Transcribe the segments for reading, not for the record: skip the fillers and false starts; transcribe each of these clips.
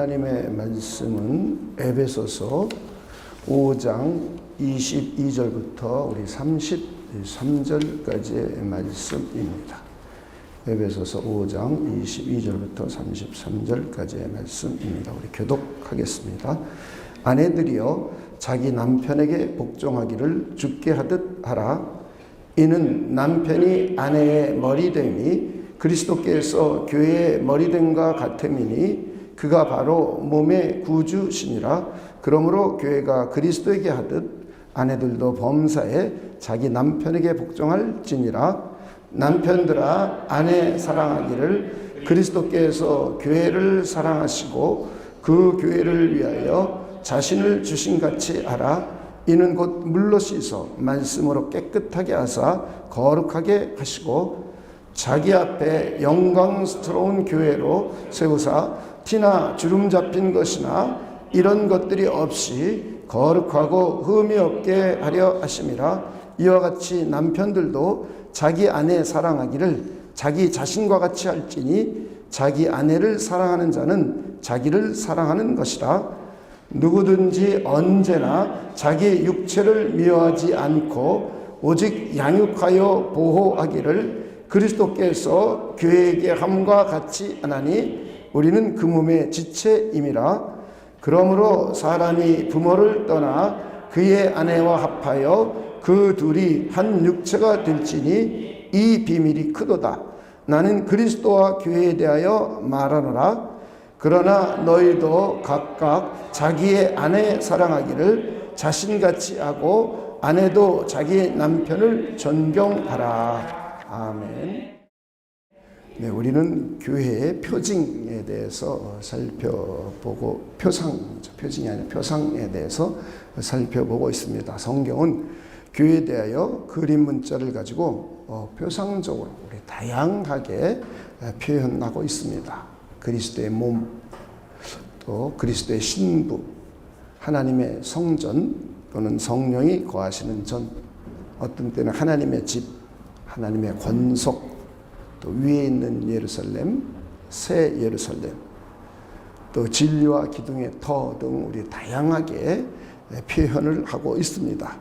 하나님의 말씀은 에베소서 5장 22절부터 우리 33절까지의 말씀입니다. 에베소서 5장 22절부터 33절까지의 말씀입니다. 우리 교독하겠습니다. 아내들이여 자기 남편에게 복종하기를 주께 하듯 하라. 이는 남편이 아내의 머리됨이 그리스도께서 교회의 머리됨과 같음이니 그가 바로 몸의 구주시니라. 그러므로 교회가 그리스도에게 하듯 아내들도 범사에 자기 남편에게 복종할지니라. 남편들아 아내 사랑하기를 그리스도께서 교회를 사랑하시고 그 교회를 위하여 자신을 주신같이 하라. 이는 곧 물로 씻어 말씀으로 깨끗하게 하사 거룩하게 하시고 자기 앞에 영광스러운 교회로 세우사 티나 주름 잡힌 것이나 이런 것들이 없이 거룩하고 흠이 없게 하려 하심이라. 이와 같이 남편들도 자기 아내 사랑하기를 자기 자신과 같이 할지니 자기 아내를 사랑하는 자는 자기를 사랑하는 것이라. 누구든지 언제나 자기 육체를 미워하지 않고 오직 양육하여 보호하기를 그리스도께서 교회에게 함과 같이 하나니 우리는 그 몸의 지체임이라. 그러므로 사람이 부모를 떠나 그의 아내와 합하여 그 둘이 한 육체가 될지니 이 비밀이 크도다. 나는 그리스도와 교회에 대하여 말하노라. 그러나 너희도 각각 자기의 아내 사랑하기를 자신같이 하고 아내도 자기 남편을 존경하라. 아멘. 네, 우리는 교회의 표징에 대해서 살펴보고 표징이 아니라 표상에 대해서 살펴보고 있습니다. 성경은 교회에 대하여 그림 문자를 가지고 표상적으로 우리 다양하게 표현하고 있습니다. 그리스도의 몸, 또 그리스도의 신부, 하나님의 성전 또는 성령이 거하시는 전, 어떤 때는 하나님의 집, 하나님의 권속, 또 위에 있는 예루살렘, 새 예루살렘, 또 진리와 기둥의 터 등 우리 다양하게 표현을 하고 있습니다.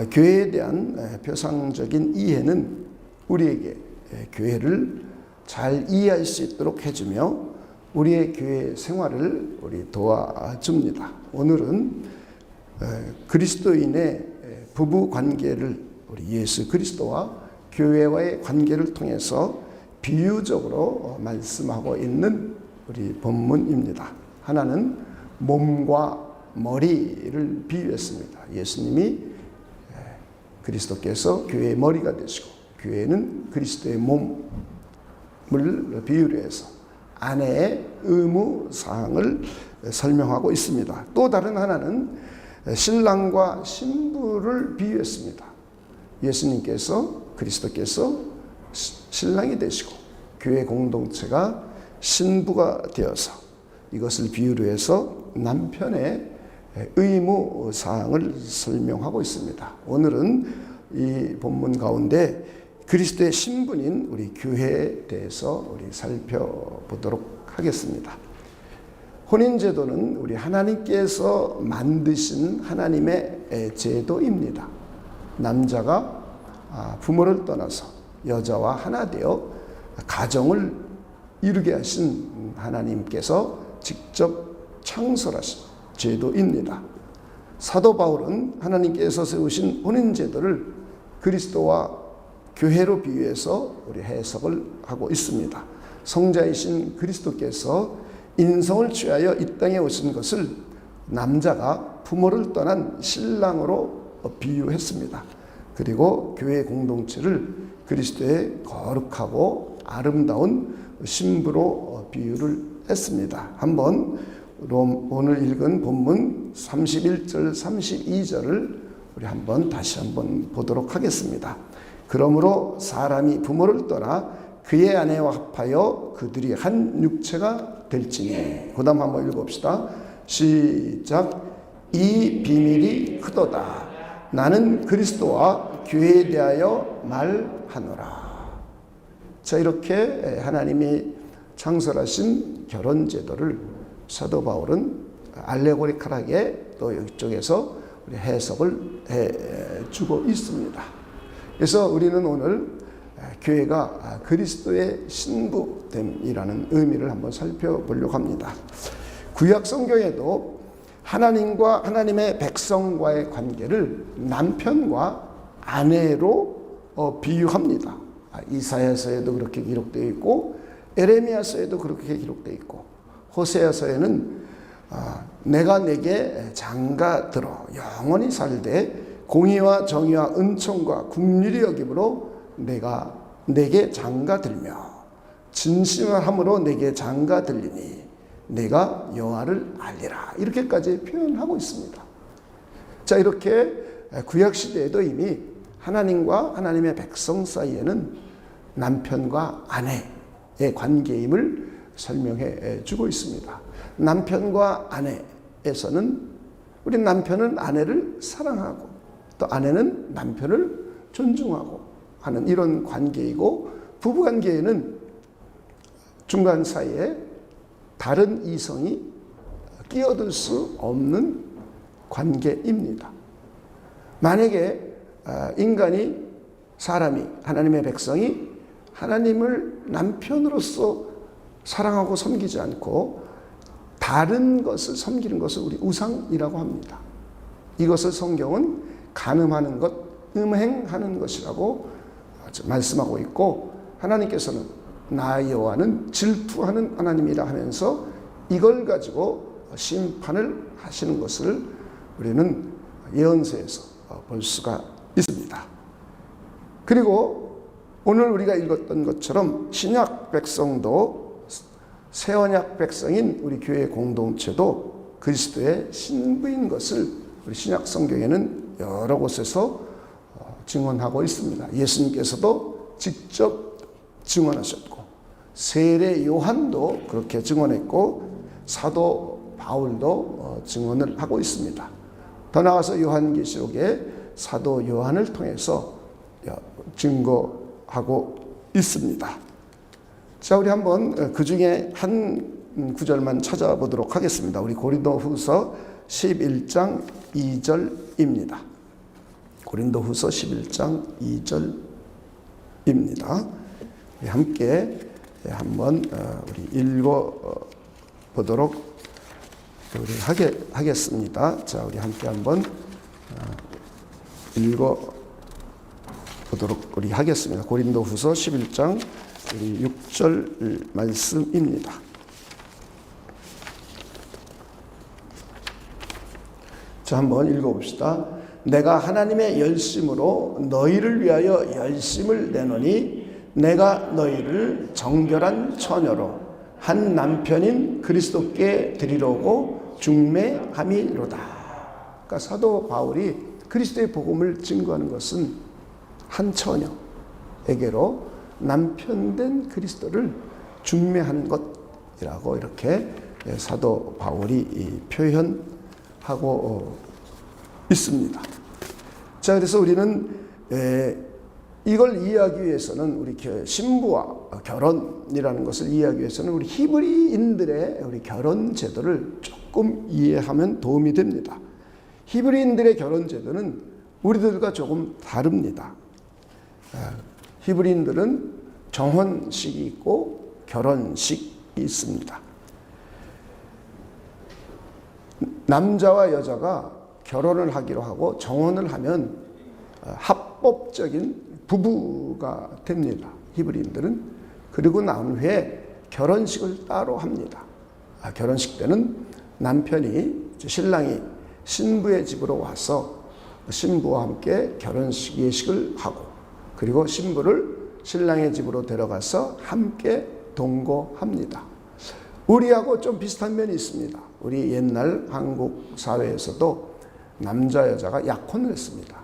교회에 대한 표상적인 이해는 우리에게 교회를 잘 이해할 수 있도록 해주며 우리의 교회 생활을 우리 도와줍니다. 오늘은 그리스도인의 부부 관계를 우리 예수 그리스도와 교회와의 관계를 통해서 비유적으로 말씀하고 있는 우리 본문입니다. 하나는 몸과 머리를 비유했습니다. 예수님이 그리스도께서 교회의 머리가 되시고 교회는 그리스도의 몸을 비유로 해서 아내의 의무사항을 설명하고 있습니다. 또 다른 하나는 신랑과 신부를 비유했습니다. 예수님께서 그리스도께서 신랑이 되시고 교회 공동체가 신부가 되어서 이것을 비유로 해서 남편의 의무사항을 설명하고 있습니다. 오늘은 이 본문 가운데 그리스도의 신분인 우리 교회에 대해서 우리 살펴보도록 하겠습니다. 혼인제도는 우리 하나님께서 만드신 하나님의 제도입니다. 남자가 부모를 떠나서 여자와 하나 되어 가정을 이루게 하신 하나님께서 직접 창설하신 제도입니다. 사도 바울은 하나님께서 세우신 혼인제도를 그리스도와 교회로 비유해서 우리 해석을 하고 있습니다. 성자이신 그리스도께서 인성을 취하여 이 땅에 오신 것을 남자가 부모를 떠난 신랑으로 비유했습니다. 그리고 교회 공동체를 그리스도의 거룩하고 아름다운 신부로 비유를 했습니다. 한번 오늘 읽은 본문 31절 32절을 우리 다시 한번 보도록 하겠습니다. 그러므로 사람이 부모를 떠나 그의 아내와 합하여 그들이 한 육체가 될지니. 그 다음 한번 읽어봅시다. 시작. 이 비밀이 크도다. 나는 그리스도와 교회에 대하여 말하노라. 자, 이렇게 하나님이 창설하신 결혼제도를 사도 바울은 알레고리컬하게 또 이쪽에서 우리 해석을 해주고 있습니다. 그래서 우리는 오늘 교회가 그리스도의 신부됨이라는 의미를 한번 살펴보려고 합니다. 구약 성경에도 하나님과 하나님의 백성과의 관계를 남편과 아내로 비유합니다. 이사야서에도 그렇게 기록되어 있고 에레미야서에도 그렇게 기록되어 있고 호세아서에는 내가 내게 장가들어 영원히 살되 공의와 정의와 은총과 긍휼히 여김으로 내가 내게 장가들며 진심함으로 내게 장가들리니 내가 여호와를 알리라. 이렇게까지 표현하고 있습니다. 자, 이렇게 구약시대에도 이미 하나님과 하나님의 백성 사이에는 남편과 아내의 관계임을 설명해 주고 있습니다. 남편과 아내에서는 우리 남편은 아내를 사랑하고 또 아내는 남편을 존중하고 하는 이런 관계이고, 부부관계에는 중간 사이에 다른 이성이 끼어들 수 없는 관계입니다. 만약에 인간이, 사람이, 하나님의 백성이 하나님을 남편으로서 사랑하고 섬기지 않고 다른 것을 섬기는 것을 우리 우상이라고 합니다. 이것을 성경은 간음하는 것, 음행하는 것이라고 말씀하고 있고, 하나님께서는 나 여호와는 질투하는 하나님이라 하면서 이걸 가지고 심판을 하시는 것을 우리는 예언서에서 볼 수가 있습니다. 그리고 오늘 우리가 읽었던 것처럼 신약 백성도 새 언약 백성인 우리 교회 공동체도 그리스도의 신부인 것을 우리 신약 성경에는 여러 곳에서 증언하고 있습니다. 예수님께서도 직접 증언하셨고 세례 요한도 그렇게 증언했고 사도 바울도 증언을 하고 있습니다. 더 나아가서 요한계시록에 사도 요한을 통해서 증거하고 있습니다. 자, 우리 한번 그 중에 한 구절만 찾아보도록 하겠습니다. 우리 고린도후서 11장 2절입니다. 고린도후서 11장 2절입니다. 함께 한번 우리 읽어보도록 우리 하겠습니다. 자, 우리 함께 한번 읽어보도록 우리 하겠습니다. 고린도후서 11장 우리 6절 말씀입니다. 자, 한번 읽어봅시다. 내가 하나님의 열심으로 너희를 위하여 열심을 내노니 내가 너희를 정결한 처녀로 한 남편인 그리스도께 드리려고 중매함이로다. 그러니까 사도 바울이 그리스도의 복음을 증거하는 것은 한 처녀에게로 남편된 그리스도를 중매하는 것이라고 이렇게 사도 바울이 표현하고 있습니다. 자, 그래서 우리는 이걸 이해하기 위해서는 우리 신부와 결혼이라는 것을 이해하기 위해서는 우리 히브리인들의 우리 결혼 제도를 조금 이해하면 도움이 됩니다. 히브리인들의 결혼 제도는 우리들과 조금 다릅니다. 히브리인들은 정혼식이 있고 결혼식이 있습니다. 남자와 여자가 결혼을 하기로 하고 정혼을 하면 합법적인 부부가 됩니다. 히브리인들은. 그리고 난 후에 결혼식을 따로 합니다. 결혼식 때는 남편이, 신랑이 신부의 집으로 와서 신부와 함께 결혼식 예식을 하고, 그리고 신부를 신랑의 집으로 데려가서 함께 동거합니다. 우리하고 좀 비슷한 면이 있습니다. 우리 옛날 한국 사회에서도 남자 여자가 약혼을 했습니다.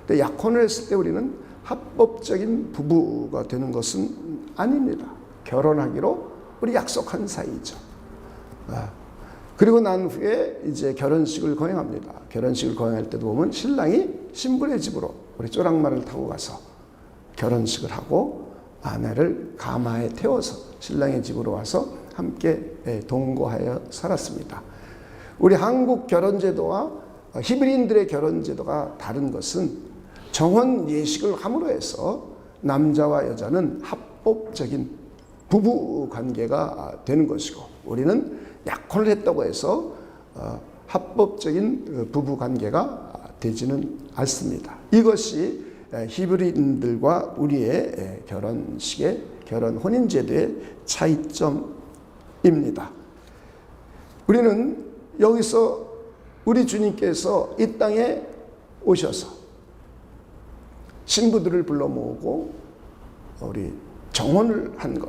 근데 약혼을 했을 때 우리는 합법적인 부부가 되는 것은 아닙니다. 결혼하기로 우리 약속한 사이죠. 그리고 난 후에 이제 결혼식을 거행합니다. 결혼식을 거행할 때도 보면 신랑이 신부의 집으로 우리 쪼랑말을 타고 가서 결혼식을 하고 아내를 가마에 태워서 신랑의 집으로 와서 함께 동거하여 살았습니다. 우리 한국 결혼제도와 히브리인들의 결혼제도가 다른 것은 정혼 예식을 함으로 해서 남자와 여자는 합법적인 부부 관계가 되는 것이고, 우리는 약혼을 했다고 해서 합법적인 부부 관계가 되지는 않습니다. 이것이 히브리인들과 우리의 결혼식의 결혼 혼인제도의 차이점입니다. 우리는 여기서 우리 주님께서 이 땅에 오셔서 신부들을 불러 모으고 우리 정혼을 한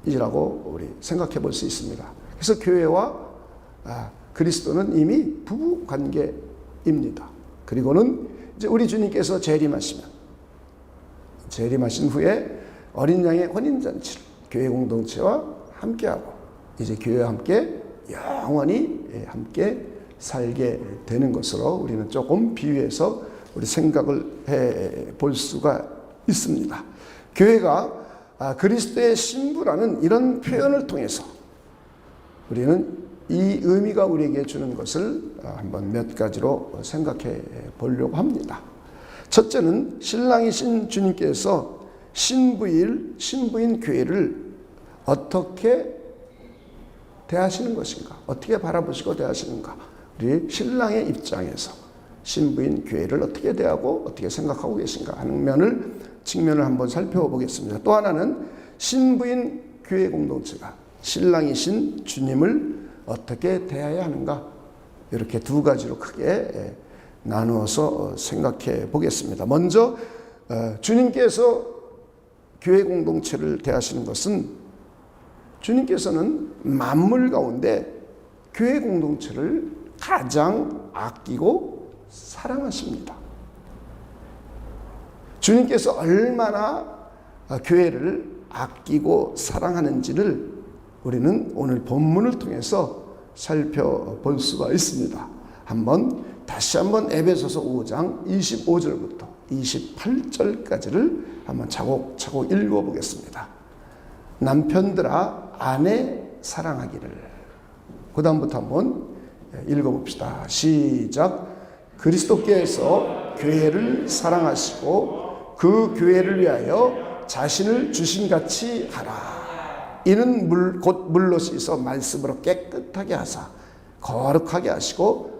것이라고 우리 생각해 볼 수 있습니다. 그래서 교회와 그리스도는 이미 부부 관계입니다. 그리고는 이제 우리 주님께서 재림하신 후에 어린 양의 혼인잔치를 교회 공동체와 함께하고 이제 교회와 함께 영원히 함께 살게 되는 것으로 우리는 조금 비유해서 우리 생각을 해 볼 수가 있습니다. 교회가 그리스도의 신부라는 이런 표현을 통해서 우리는 이 의미가 우리에게 주는 것을 한번 몇 가지로 생각해 보려고 합니다. 첫째는 신랑이신 주님께서 신부인 교회를 어떻게 대하시는 것인가, 어떻게 바라보시고 대하시는가, 우리 신랑의 입장에서 신부인 교회를 어떻게 대하고 어떻게 생각하고 계신가 하는 측면을 한번 살펴보겠습니다. 또 하나는 신부인 교회 공동체가 신랑이신 주님을 어떻게 대해야 하는가, 이렇게 두 가지로 크게 나누어서 생각해 보겠습니다. 먼저 주님께서 교회 공동체를 대하시는 것은, 주님께서는 만물 가운데 교회 공동체를 가장 아끼고 사랑하십니다. 주님께서 얼마나 교회를 아끼고 사랑하는지를 우리는 오늘 본문을 통해서 살펴볼 수가 있습니다. 다시 한번 에베소서 5장 25절부터 28절까지를 한번 차곡차곡 읽어보겠습니다. 남편들아 아내 사랑하기를. 그 다음부터 한번 읽어봅시다. 시작. 그리스도께서 교회를 사랑하시고 그 교회를 위하여 자신을 주신같이 하라. 이는 곧 물로 씻어 말씀으로 깨끗하게 하사 거룩하게 하시고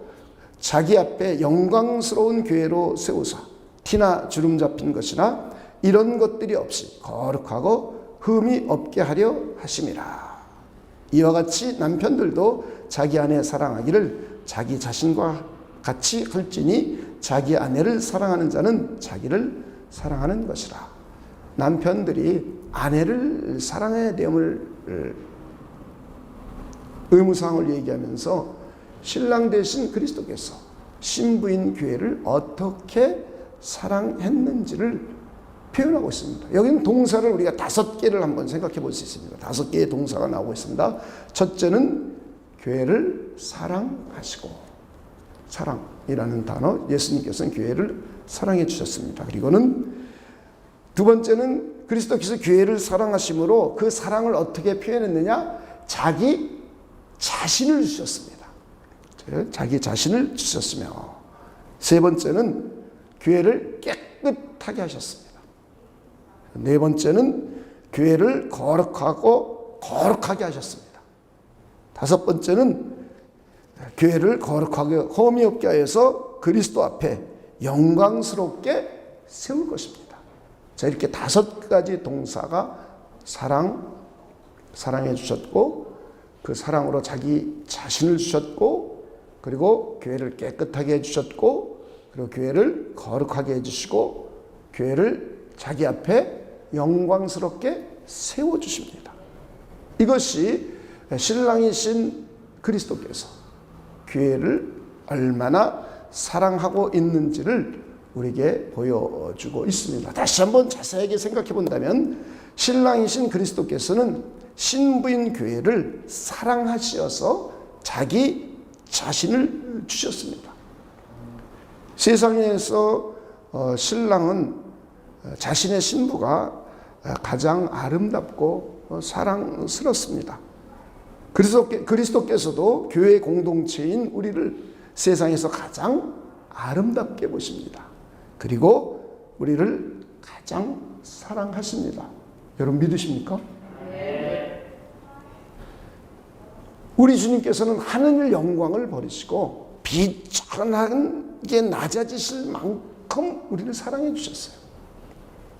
자기 앞에 영광스러운 교회로 세우사 티나 주름 잡힌 것이나 이런 것들이 없이 거룩하고 흠이 없게 하려 하심이라. 이와 같이 남편들도 자기 아내 사랑하기를 자기 자신과 같이 할지니 자기 아내를 사랑하는 자는 자기를 사랑하는 것이라. 남편들이 아내를 사랑해야 됨을 의무사항을 얘기하면서 신랑 대신 그리스도께서 신부인 교회를 어떻게 사랑했는지를 표현하고 있습니다. 여기는 동사를 우리가 5개를 한번 생각해 볼 수 있습니다. 5개의 동사가 나오고 있습니다. 첫째는 교회를 사랑하시고, 사랑이라는 단어, 예수님께서는 교회를 사랑해 주셨습니다. 그리고는 두 번째는 그리스도께서 교회를 사랑하심으로 그 사랑을 어떻게 표현했느냐? 자기 자신을 주셨습니다. 자기 자신을 주셨으며, 세 번째는 교회를 깨끗하게 하셨습니다. 네 번째는 교회를 거룩하게 하셨습니다. 다섯 번째는 교회를 거룩하게 흠이 없게 하여서 그리스도 앞에 영광스럽게 세울 것입니다. 자, 이렇게 5가지 동사가 사랑해 주셨고, 그 사랑으로 자기 자신을 주셨고, 그리고 교회를 깨끗하게 해주셨고, 그리고 교회를 거룩하게 해주시고, 교회를 자기 앞에 영광스럽게 세워주십니다. 이것이 신랑이신 그리스도께서 교회를 얼마나 사랑하고 있는지를 우리에게 보여주고 있습니다. 다시 한번 자세하게 생각해 본다면, 신랑이신 그리스도께서는 신부인 교회를 사랑하시어서 자기 자신을 주셨습니다. 세상에서 신랑은 자신의 신부가 가장 아름답고 사랑스럽습니다. 그리스도께서도 교회 공동체인 우리를 세상에서 가장 아름답게 보십니다. 그리고 우리를 가장 사랑하십니다. 여러분 믿으십니까? 우리 주님께서는 하늘 영광을 버리시고 비천하게 낮아지실 만큼 우리를 사랑해 주셨어요.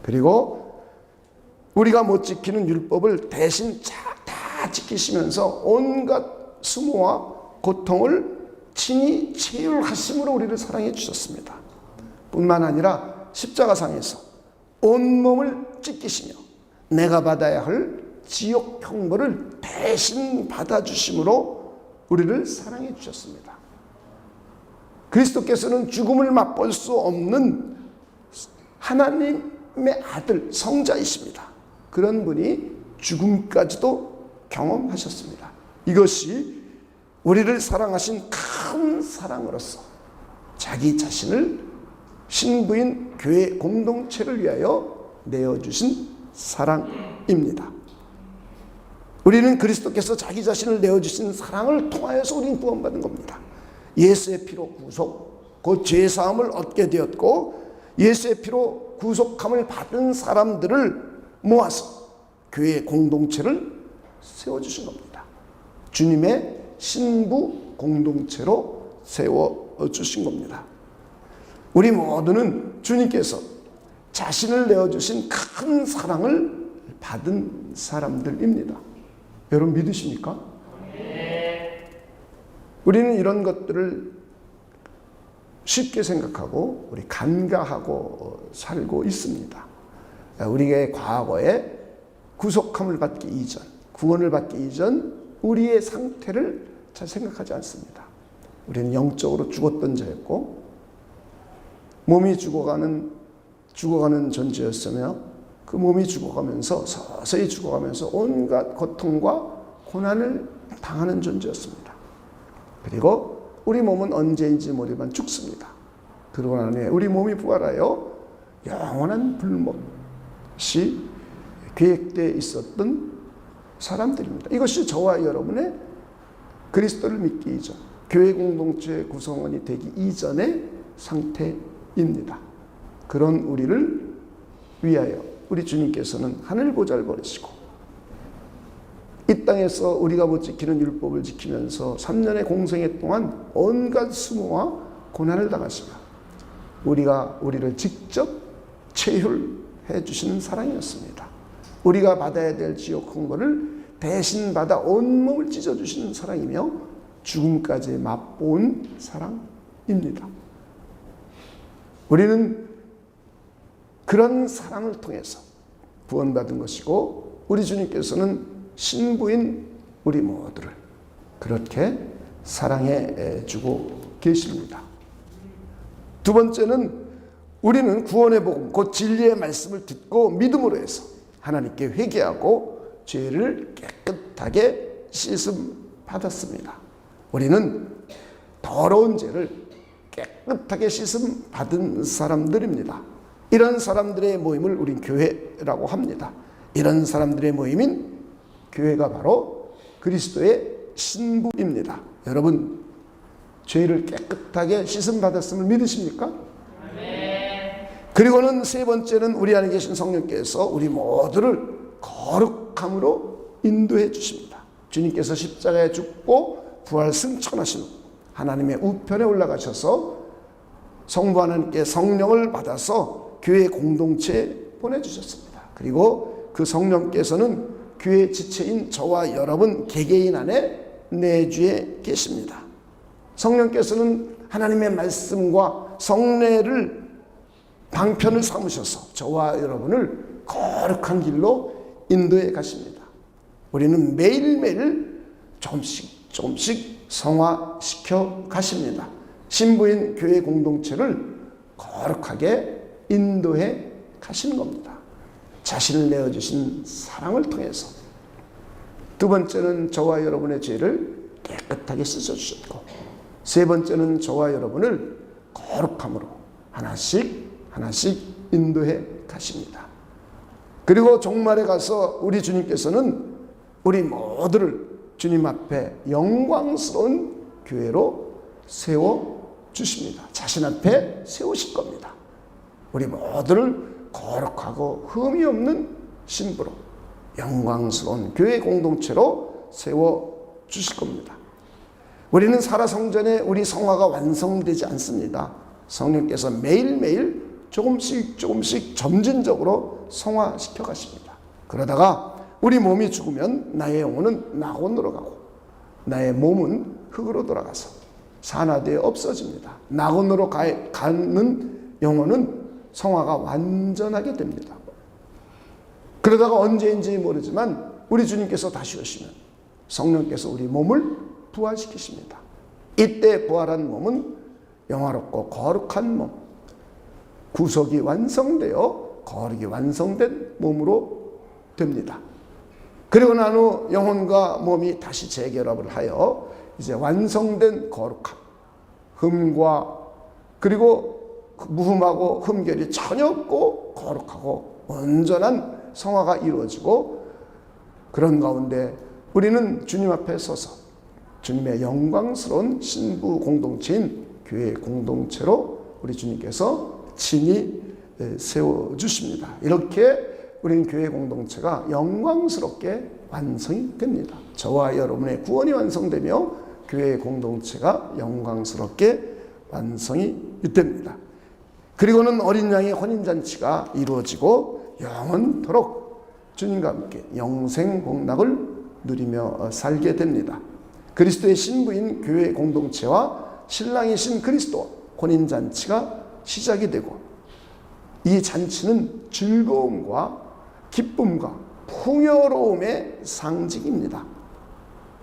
그리고 우리가 못 지키는 율법을 대신 다 지키시면서 온갖 수모와 고통을 친히 체휼하심으로 우리를 사랑해 주셨습니다. 뿐만 아니라 십자가상에서 온몸을 찢기시며 내가 받아야 할 지옥 형벌을 대신 받아주심으로 우리를 사랑해 주셨습니다. 그리스도께서는 죽음을 맛볼 수 없는 하나님의 아들 성자이십니다. 그런 분이 죽음까지도 경험하셨습니다. 이것이 우리를 사랑하신 큰 사랑으로서 자기 자신을 신부인 교회 공동체를 위하여 내어주신 사랑입니다. 우리는 그리스도께서 자기 자신을 내어주신 사랑을 통하여서 우리는 구원받은 겁니다. 예수의 피로 구속, 곧 죄사함을 얻게 되었고 예수의 피로 구속함을 받은 사람들을 모아서 교회 공동체를 세워주신 겁니다. 주님의 신부 공동체로 세워주신 겁니다. 우리 모두는 주님께서 자신을 내어주신 큰 사랑을 받은 사람들입니다. 여러분 믿으십니까? 우리는 이런 것들을 쉽게 생각하고 우리 간과하고 살고 있습니다. 우리의 과거에 구속함을 받기 이전, 구원을 받기 이전 우리의 상태를 잘 생각하지 않습니다. 우리는 영적으로 죽었던 자였고 몸이 죽어가는 존재였으며 그 몸이 죽어가면서 서서히 죽어가면서 온갖 고통과 고난을 당하는 존재였습니다. 그리고 우리 몸은 언제인지 모르지만 죽습니다. 그러고 난 후에 우리 몸이 부활하여 영원한 불못이 계획되어 있었던 사람들입니다. 이것이 저와 여러분의 그리스도를 믿기 이전, 교회 공동체 구성원이 되기 이전의 상태입니다. 그런 우리를 위하여 우리 주님께서는 하늘 보좌를 버리시고 이 땅에서 우리가 못 지키는 율법을 지키면서 3년의 공생애 동안 온갖 수모와 고난을 당하시며 우리를 직접 체휼해 주시는 사랑이었습니다. 우리가 받아야 될 지옥 형벌을 대신 받아 온몸을 찢어주시는 사랑이며 죽음까지 맛본 사랑입니다. 우리는 그런 사랑을 통해서 구원받은 것이고 우리 주님께서는 신부인 우리 모두를 그렇게 사랑해 주고 계십니다. 두 번째는 우리는 구원의 복음 곧 진리의 말씀을 듣고 믿음으로 해서 하나님께 회개하고 죄를 깨끗하게 씻음 받았습니다. 우리는 더러운 죄를 깨끗하게 씻음 받은 사람들입니다. 이런 사람들의 모임을 우린 교회라고 합니다. 이런 사람들의 모임인 교회가 바로 그리스도의 신부입니다. 여러분 죄를 깨끗하게 씻음 받았음을 믿으십니까? 그리고는 세 번째는 우리 안에 계신 성령께서 우리 모두를 거룩함으로 인도해 주십니다. 주님께서 십자가에 죽고 부활 승천하신 후 하나님의 우편에 올라가셔서 성부 하나님께 성령을 받아서 교회 공동체에 보내주셨습니다. 그리고 그 성령께서는 교회 지체인 저와 여러분 개개인 안에 내주에 계십니다. 성령께서는 하나님의 말씀과 성례를 방편을 삼으셔서 저와 여러분을 거룩한 길로 인도해 가십니다. 우리는 매일매일 조금씩 성화시켜 가십니다. 신부인 교회 공동체를 거룩하게 인도해 가시는 겁니다. 자신을 내어주신 사랑을 통해서. 두 번째는 저와 여러분의 죄를 깨끗하게 씻어주셨고 세 번째는 저와 여러분을 거룩함으로 하나씩 인도해 가십니다. 그리고 종말에 가서 우리 주님께서는 우리 모두를 주님 앞에 영광스러운 교회로 세워주십니다. 자신 앞에 세우실 겁니다. 우리 모두를 거룩하고 흠이 없는 신부로 영광스러운 교회 공동체로 세워주실 겁니다. 우리는 살아성전에 우리 성화가 완성되지 않습니다. 성령께서 매일매일 조금씩 점진적으로 성화시켜 가십니다. 그러다가 우리 몸이 죽으면 나의 영혼은 낙원으로 가고 나의 몸은 흙으로 돌아가서 산화되어 없어집니다. 낙원으로 가는 영혼은 성화가 완전하게 됩니다. 그러다가 언제인지 모르지만 우리 주님께서 다시 오시면 성령께서 우리 몸을 부활시키십니다. 이때 부활한 몸은 영화롭고 거룩한 몸, 구속이 완성되어 거룩이 완성된 몸으로 됩니다. 그리고 난 후 영혼과 몸이 다시 재결합을 하여 이제 완성된 거룩함, 흠과 그리고 무흠하고 흠결이 전혀 없고 거룩하고 온전한 성화가 이루어지고, 그런 가운데 우리는 주님 앞에 서서 주님의 영광스러운 신부 공동체인 교회 공동체로 우리 주님께서 친히 세워주십니다. 이렇게 우리는 교회 공동체가 영광스럽게 완성이 됩니다. 저와 여러분의 구원이 완성되며 교회 공동체가 영광스럽게 완성이 됩니다. 그리고는 어린 양의 혼인잔치가 이루어지고 영원토록 주님과 함께 영생복락을 누리며 살게 됩니다. 그리스도의 신부인 교회 공동체와 신랑이신 그리스도 혼인잔치가 시작이 되고, 이 잔치는 즐거움과 기쁨과 풍요로움의 상징입니다.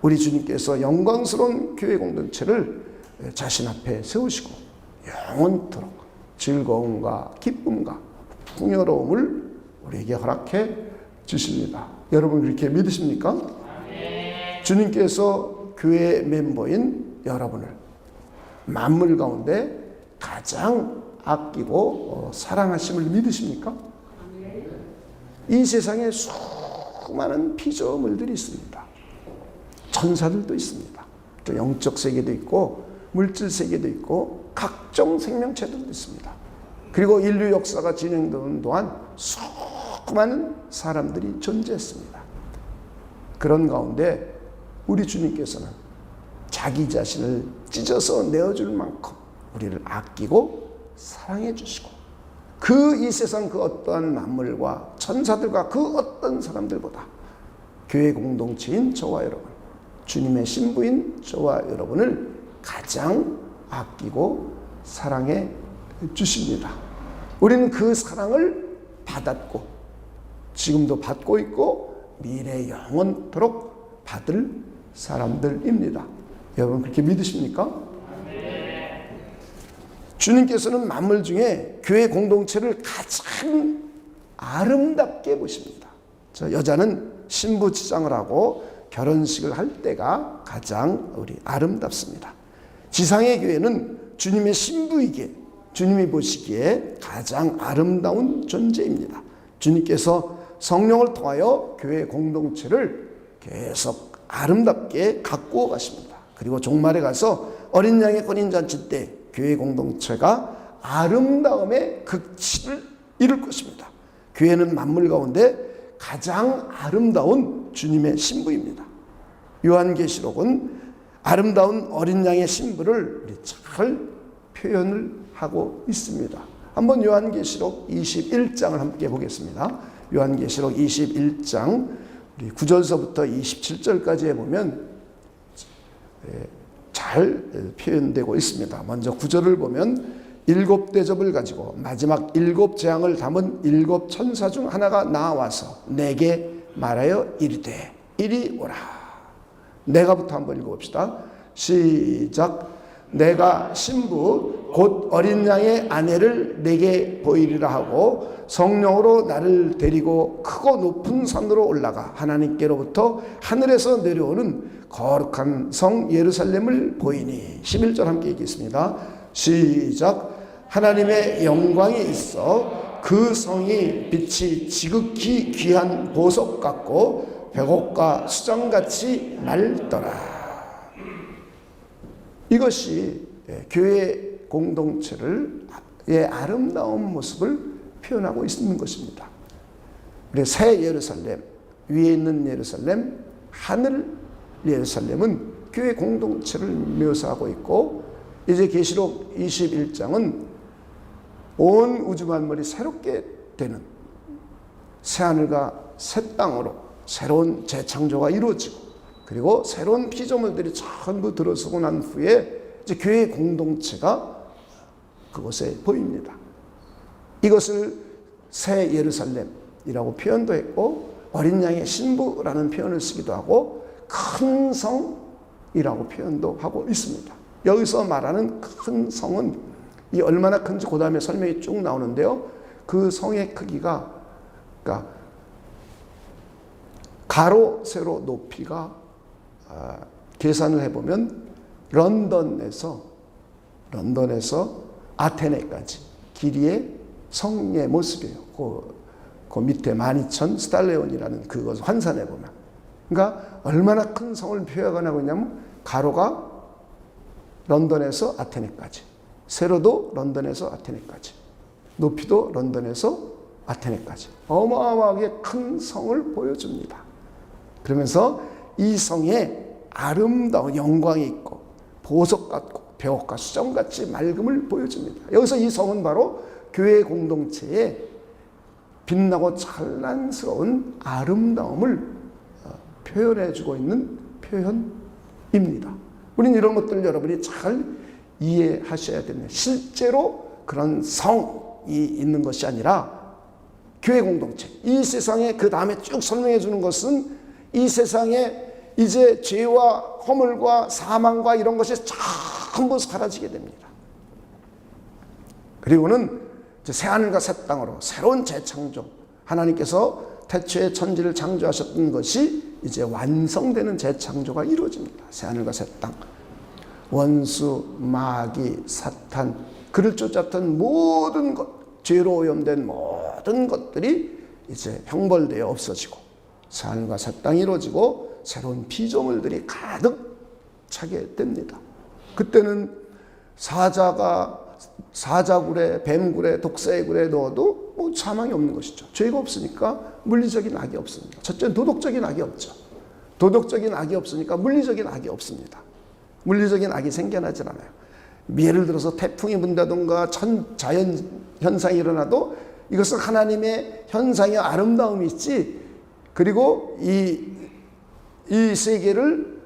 우리 주님께서 영광스러운 교회 공동체를 자신 앞에 세우시고 영원토록 즐거움과 기쁨과 풍요로움을 우리에게 허락해 주십니다. 여러분 그렇게 믿으십니까? 네. 주님께서 교회 멤버인 여러분을 만물 가운데 가장 아끼고 사랑하심을 믿으십니까? 네. 이 세상에 수많은 피조물들이 있습니다. 천사들도 있습니다. 또 영적 세계도 있고 물질 세계도 있고 각종 생명체들도 있습니다. 그리고 인류 역사가 진행되는 동안 수많은 사람들이 존재했습니다. 그런 가운데 우리 주님께서는 자기 자신을 찢어서 내어줄 만큼 우리를 아끼고 사랑해 주시고, 그 이 세상 그 어떠한 만물과 천사들과 그 어떤 사람들보다 교회 공동체인 저와 여러분, 주님의 신부인 저와 여러분을 가장 아끼고 사랑해 주십니다. 우리는 그 사랑을 받았고 지금도 받고 있고 미래 영원토록 받을 사람들입니다. 여러분 그렇게 믿으십니까? 네. 주님께서는 만물 중에 교회 공동체를 가장 아름답게 보십니다. 저 여자는 신부 치장을 하고 결혼식을 할 때가 가장 우리 아름답습니다. 지상의 교회는 주님의 신부이기에 주님이 보시기에 가장 아름다운 존재입니다. 주님께서 성령을 통하여 교회 공동체를 계속 아름답게 가꾸어 가십니다. 그리고 종말에 가서 어린 양의 혼인잔치 때 교회 공동체가 아름다움의 극치를 이룰 것입니다. 교회는 만물 가운데 가장 아름다운 주님의 신부입니다. 요한계시록은 아름다운 어린 양의 신부를 우리 잘 표현을 하고 있습니다. 한번 요한계시록 21장을 함께 보겠습니다. 요한계시록 21장 우리 9절서부터 27절까지에 보면 잘 표현되고 있습니다. 먼저 9절을 보면 7 대접을 가지고 마지막 7 재앙을 담은 7 천사 중 하나가 나와서 내게 말하여 이르되 이리 오라. 내가부터 한번 읽어봅시다. 시작. 내가 신부 곧 어린 양의 아내를 내게 보이리라 하고 성령으로 나를 데리고 크고 높은 산으로 올라가 하나님께로부터 하늘에서 내려오는 거룩한 성 예루살렘을 보이니. 11절 함께 읽겠습니다. 시작. 하나님의 영광이 있어 그 성이 빛이 지극히 귀한 보석 같고 벽옥과 수정같이 맑더라. 이것이 교회 공동체의 아름다운 모습을 표현하고 있는 것입니다. 우리 새 예루살렘, 위에 있는 예루살렘, 하늘 예루살렘은 교회 공동체를 묘사하고 있고, 이제 계시록 21장은 온 우주 만물이 새롭게 되는 새하늘과 새 땅으로 새로운 재창조가 이루어지고, 그리고 새로운 피조물들이 전부 들어서고 난 후에 이제 교회 공동체가 그곳에 보입니다. 이것을 새 예루살렘이라고 표현도 했고, 어린 양의 신부라는 표현을 쓰기도 하고, 큰 성이라고 표현도 하고 있습니다. 여기서 말하는 큰 성은 이 얼마나 큰지 그 다음에 설명이 쭉 나오는데요. 그 성의 크기가, 그러니까 가로 세로 높이가 계산을 해보면 런던에서 아테네까지 길이의 성의 모습이에요. 그 밑에 12,000 스탈레온이라는 그것을 환산해 보면, 그러니까 얼마나 큰 성을 표현하고 있냐면 가로가 런던에서 아테네까지, 세로도 런던에서 아테네까지, 높이도 런던에서 아테네까지 어마어마하게 큰 성을 보여줍니다. 그러면서 이 성에 아름다운 영광이 있고 보석 같고 벽옥과 수정같이 맑음을 보여줍니다. 여기서 이 성은 바로 교회 공동체의 빛나고 찬란스러운 아름다움을 표현해주고 있는 표현입니다. 우리는 이런 것들을 여러분이 잘 이해하셔야 됩니다. 실제로 그런 성이 있는 것이 아니라 교회 공동체, 이 세상에 그 다음에 쭉 설명해 주는 것은 이 세상에 이제 죄와 허물과 사망과 이런 것이 전부 사라지게 됩니다. 그리고는 이제 새하늘과 새 땅으로 새로운 재창조, 하나님께서 태초에 천지를 창조하셨던 것이 이제 완성되는 재창조가 이루어집니다. 새하늘과 새 땅, 원수, 마귀, 사탄, 그를 쫓았던 모든 것, 죄로 오염된 모든 것들이 이제 형벌되어 없어지고 새하늘과 새 땅이 이루어지고 새로운 피조물들이 가득 차게 됩니다. 그때는 사자굴에, 뱀굴에, 독새굴에 넣어도 뭐 사망이 없는 것이죠. 죄가 없으니까 물리적인 악이 없습니다. 첫째는 도덕적인 악이 없죠. 도덕적인 악이 없으니까 물리적인 악이 없습니다. 물리적인 악이 생겨나질 않아요. 예를 들어서 태풍이 분다든가 자연 현상이 일어나도 이것은 하나님의 현상의 아름다움이 있지, 그리고 이 세계를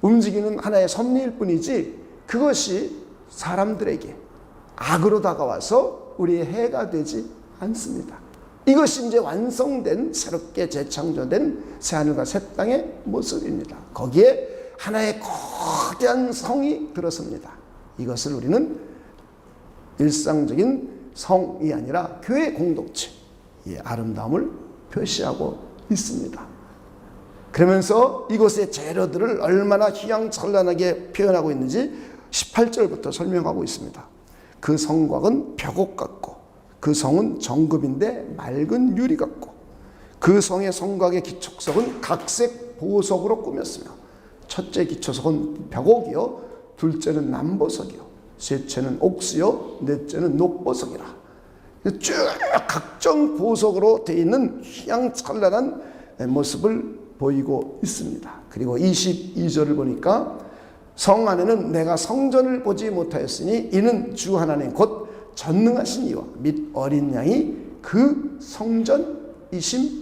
움직이는 하나의 섭리일 뿐이지, 그것이 사람들에게 악으로 다가와서 우리의 해가 되지 않습니다. 이것이 이제 완성된, 새롭게 재창조된 새하늘과 새 땅의 모습입니다. 거기에 하나의 거대한 성이 들어섭니다. 이것을 우리는 일상적인 성이 아니라 교회 공동체의 아름다움을 표시하고 있습니다. 그러면서 이곳의 재료들을 얼마나 휘황찬란하게 표현하고 있는지 18절부터 설명하고 있습니다. 그 성곽은 벽옥 같고 그 성은 정금인데 맑은 유리 같고 그 성의 성곽의 기초석은 각색 보석으로 꾸몄으며 첫째 기초석은 벽옥이요, 둘째는 남보석이요, 셋째는 옥수요, 넷째는 녹보석이라. 쭉 각종 보석으로 되어 있는 휘황찬란한 모습을 보이고 있습니다. 그리고 22절을 보니까 성 안에는 내가 성전을 보지 못하였으니 이는 주 하나님 곧 전능하신 이와 및 어린 양이 그 성전이심이라.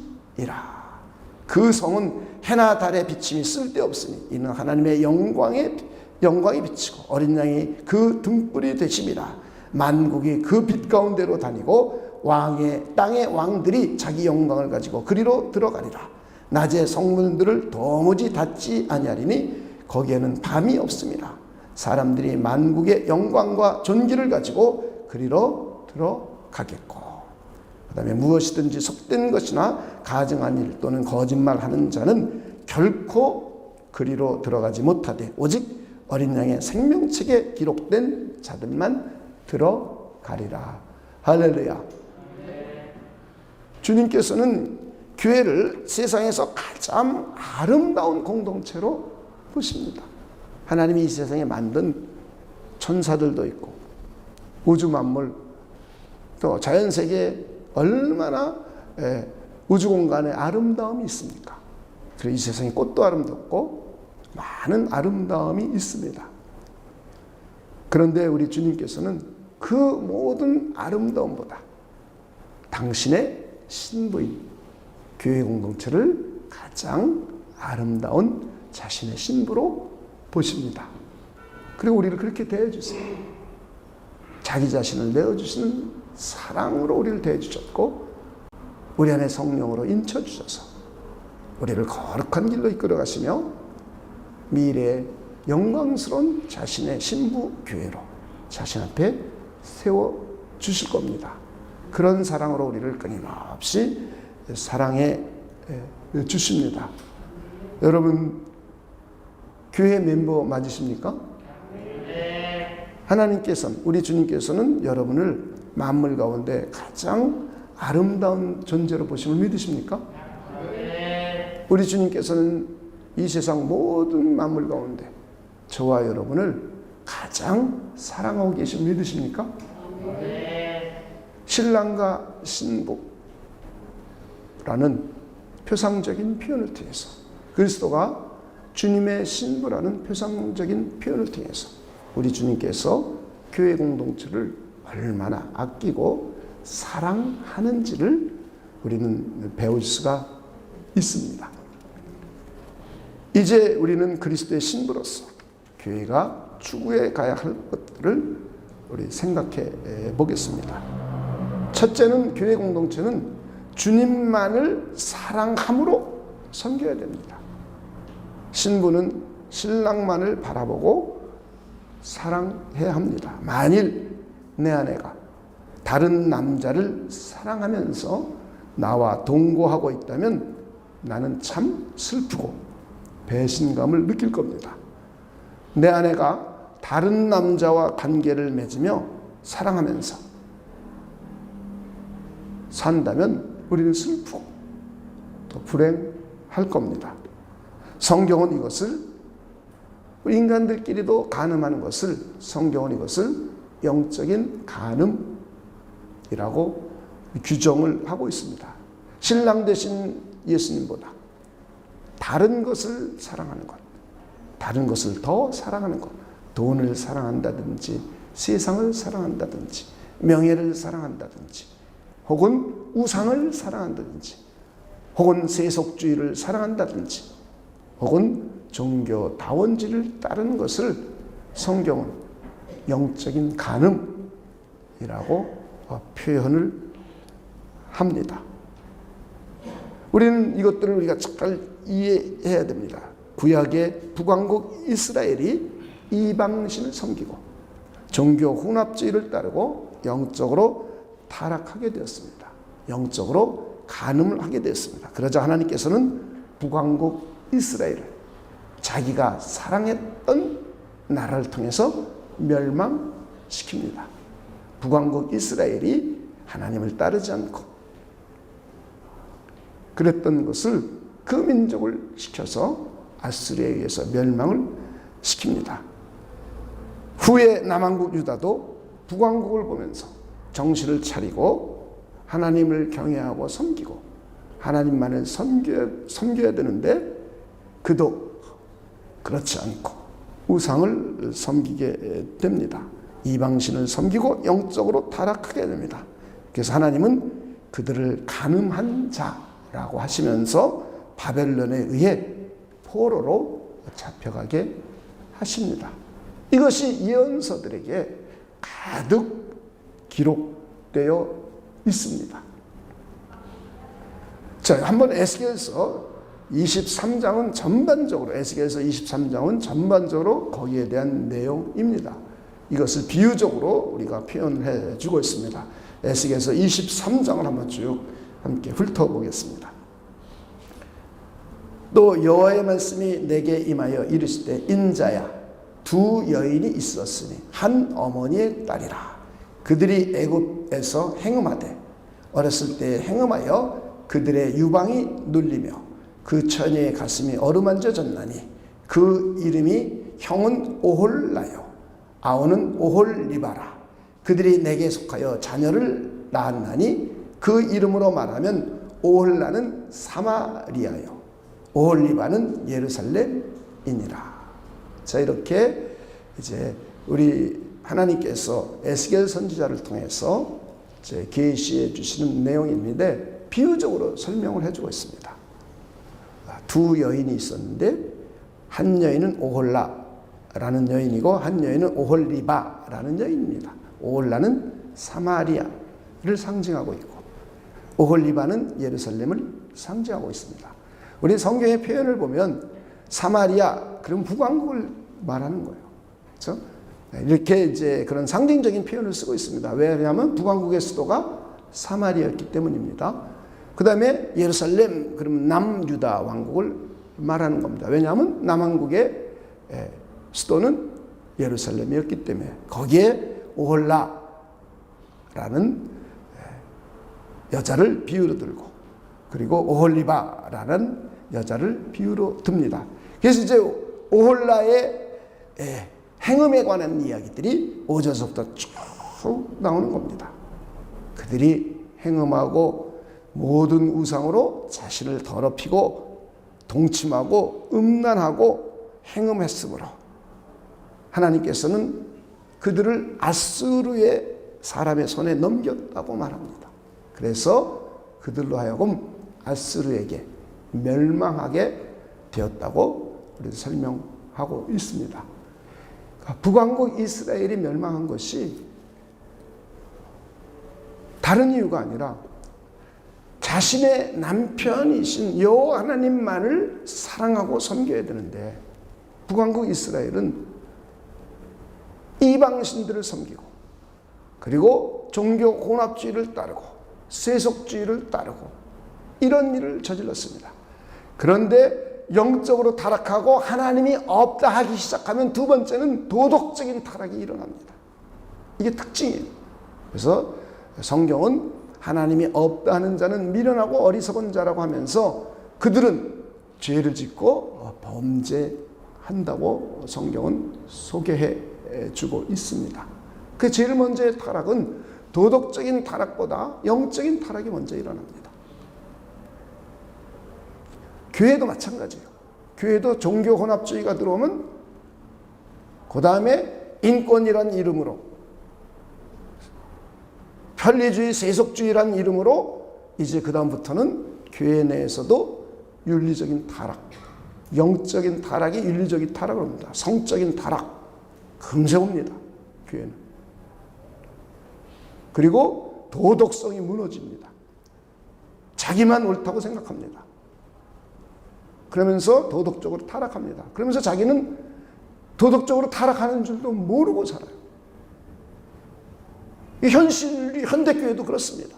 그 성은 해나 달의 비침이 쓸데없으니 이는 하나님의 영광이 비치고 어린 양이 그 등불이 되심이라. 만국이 그 빛 가운데로 다니고 땅의 왕들이 자기 영광을 가지고 그리로 들어가리라. 낮에 성문들을 도무지 닫지 아니하리니 거기에는 밤이 없습니다. 사람들이 만국의 영광과 존귀를 가지고 그리로 들어가겠고, 그 다음에 무엇이든지 속된 것이나 가증한 일 또는 거짓말하는 자는 결코 그리로 들어가지 못하되 오직 어린 양의 생명책에 기록된 자들만 들어가리라. 할렐루야. 주님께서는 교회를 세상에서 가장 아름다운 공동체로 보십니다. 하나님이 이 세상에 만든 천사들도 있고 우주 만물 또 자연세계에 얼마나 우주 공간에 아름다움이 있습니까? 그리고 이 세상에 꽃도 아름답고 많은 아름다움이 있습니다. 그런데 우리 주님께서는 그 모든 아름다움보다 당신의 신부인 교회 공동체를 가장 아름다운 자신의 신부로 보십니다. 그리고 우리를 그렇게 대해주세요. 자기 자신을 내어주시는 사랑으로 우리를 대해주셨고 우리 안에 성령으로 인쳐주셔서 우리를 거룩한 길로 이끌어가시며 미래의 영광스러운 자신의 신부 교회로 자신 앞에 세워주실 겁니다. 그런 사랑으로 우리를 끊임없이 사랑해 주십니다. 여러분 교회 멤버 맞으십니까? 하나님께서는 우리 주님께서는 여러분을 만물 가운데 가장 아름다운 존재로 보심을 믿으십니까? 우리 주님께서는 이 세상 모든 만물 가운데 저와 여러분을 가장 사랑하고 계심을 믿으십니까? 신랑과 신부라는 표상적인 표현을 통해서 그리스도가 주님의 신부라는 표상적인 표현을 통해서 우리 주님께서 교회 공동체를 얼마나 아끼고 사랑하는지를 우리는 배울 수가 있습니다. 이제 우리는 그리스도의 신부로서 교회가 추구해 가야 할 것들을 우리 생각해 보겠습니다. 첫째는 교회 공동체는 주님만을 사랑함으로 섬겨야 됩니다. 신부는 신랑만을 바라보고 사랑해야 합니다. 만일 내 아내가 다른 남자를 사랑하면서 나와 동거하고 있다면 나는 참 슬프고 배신감을 느낄 겁니다. 내 아내가 다른 남자와 관계를 맺으며 사랑하면서 산다면 우리는 슬프고 또 불행할 겁니다. 성경은 이것을 인간들끼리도 간음하는 것을 성경은 이것을 영적인 간음이라고 규정을 하고 있습니다. 신랑 되신 예수님보다 다른 것을 사랑하는 것, 다른 것을 더 사랑하는 것, 돈을 사랑한다든지 세상을 사랑한다든지 명예를 사랑한다든지 혹은 우상을 사랑한다든지 혹은 세속주의를 사랑한다든지 혹은 종교다원주의를 따르는 것을 성경은 영적인 간음이라고 표현을 합니다. 우리는 이것들을 우리가 잘 이해해야 됩니다. 구약의 북왕국 이스라엘이 이방신을 섬기고 종교 혼합주의를 따르고 영적으로 타락하게 되었습니다. 영적으로 간음을 하게 되었습니다. 그러자 하나님께서는 북왕국 이스라엘을 자기가 사랑했던 나라를 통해서 멸망시킵니다. 북왕국 이스라엘이 하나님을 따르지 않고 그랬던 것을 그 민족을 시켜서 아수르에 의해서 멸망을 시킵니다. 후에 남왕국 유다도 북왕국을 보면서 정신을 차리고 하나님을 경외하고 섬기고 하나님만을 섬겨야 되는데 그도 그렇지 않고 우상을 섬기게 됩니다. 이방신을 섬기고 영적으로 타락하게 됩니다. 그래서 하나님은 그들을 간음한 자라고 하시면서 바벨론에 의해 포로로 잡혀가게 하십니다. 이것이 예언서들에게 가득 기록되어 있습니다. 자, 한번 에스겔서 23장은 전반적으로 에스겔서 23장은 전반적으로 거기에 대한 내용입니다. 이것을 비유적으로 우리가 표현을 해주고 있습니다. 에스겔서 23장을 한번 쭉 함께 훑어보겠습니다. 또 여호와의 말씀이 내게 임하여 이르시되 인자야 두 여인이 있었으니 한 어머니의 딸이라. 그들이 애굽에서 행음하되 어렸을 때 행음하여 그들의 유방이 눌리며 그 처녀의 가슴이 어루만져졌나니 그 이름이 형은 오홀라요 아우는 오홀리바라. 그들이 내게 속하여 자녀를 낳았나니 그 이름으로 말하면 오홀라는 사마리아요 오홀리바는 예루살렘이니라. 자, 이렇게 이제 우리 하나님께서 에스겔 선지자를 통해서 계시해 주시는 내용인데 비유적으로 설명을 해주고 있습니다. 두 여인이 있었는데 한 여인은 오홀라라는 여인이고 한 여인은 오홀리바라는 여인입니다. 오홀라는 사마리아를 상징하고 있고 오홀리바는 예루살렘을 상징하고 있습니다. 우리 성경의 표현을 보면 사마리아, 그럼 북왕국을 말하는 거예요. 그렇죠? 이렇게 이제 그런 상징적인 표현을 쓰고 있습니다. 왜냐하면 북왕국의 수도가 사마리아였기 때문입니다. 그 다음에 예루살렘, 그러면 남유다 왕국을 말하는 겁니다. 왜냐하면 남왕국의 수도는 예루살렘이었기 때문에 거기에 오홀라라는 여자를 비유로 들고 그리고 오홀리바라는 여자를 비유로 듭니다. 그래서 이제 오홀라의 행음에 관한 이야기들이 5절서부터 쭉 나오는 겁니다. 그들이 행음하고 모든 우상으로 자신을 더럽히고 동침하고 음란하고 행음했으므로 하나님께서는 그들을 아수르의 사람의 손에 넘겼다고 말합니다. 그래서 그들로 하여금 아수르에게 멸망하게 되었다고 우리 설명하고 있습니다. 북왕국 이스라엘이 멸망한 것이 다른 이유가 아니라 자신의 남편이신 여호와 하나님만을 사랑하고 섬겨야 되는데 북왕국 이스라엘은 이방신들을 섬기고 그리고 종교 혼합주의를 따르고 세속주의를 따르고 이런 일을 저질렀습니다. 그런데 영적으로 타락하고 하나님이 없다 하기 시작하면 두 번째는 도덕적인 타락이 일어납니다. 이게 특징이에요. 그래서 성경은 하나님이 없다 하는 자는 미련하고 어리석은 자라고 하면서 그들은 죄를 짓고 범죄한다고 성경은 소개해 주고 있습니다. 그 제일 먼저의 타락은 도덕적인 타락보다 영적인 타락이 먼저 일어납니다. 교회도 마찬가지예요. 교회도 종교 혼합주의가 들어오면 그 다음에 인권이란 이름으로 편리주의, 세속주의란 이름으로 이제 그 다음부터는 교회 내에서도 윤리적인 타락, 영적인 타락이 윤리적인 타락을 합니다. 성적인 타락 금세 옵니다. 교회는. 그리고 도덕성이 무너집니다. 자기만 옳다고 생각합니다. 그러면서 도덕적으로 타락합니다. 그러면서 자기는 도덕적으로 타락하는 줄도 모르고 살아요. 현실이 현대교회도 그렇습니다.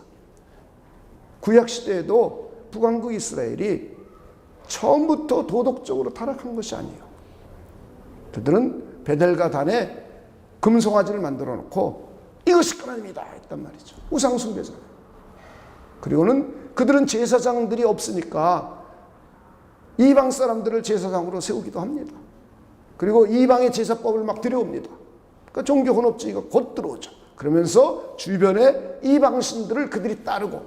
구약시대에도 북왕국 이스라엘이 처음부터 도덕적으로 타락한 것이 아니에요. 그들은 베델과 단에 금송아지를 만들어 놓고 이것이 하나님이다 했단 말이죠. 우상숭배잖아요. 그리고는 그들은 제사장들이 없으니까 이방 사람들을 제사장으로 세우기도 합니다. 그리고 이방의 제사법을 막 들여옵니다. 그러니까 종교 혼합주의가 곧 들어오죠. 그러면서 주변의 이방신들을 그들이 따르고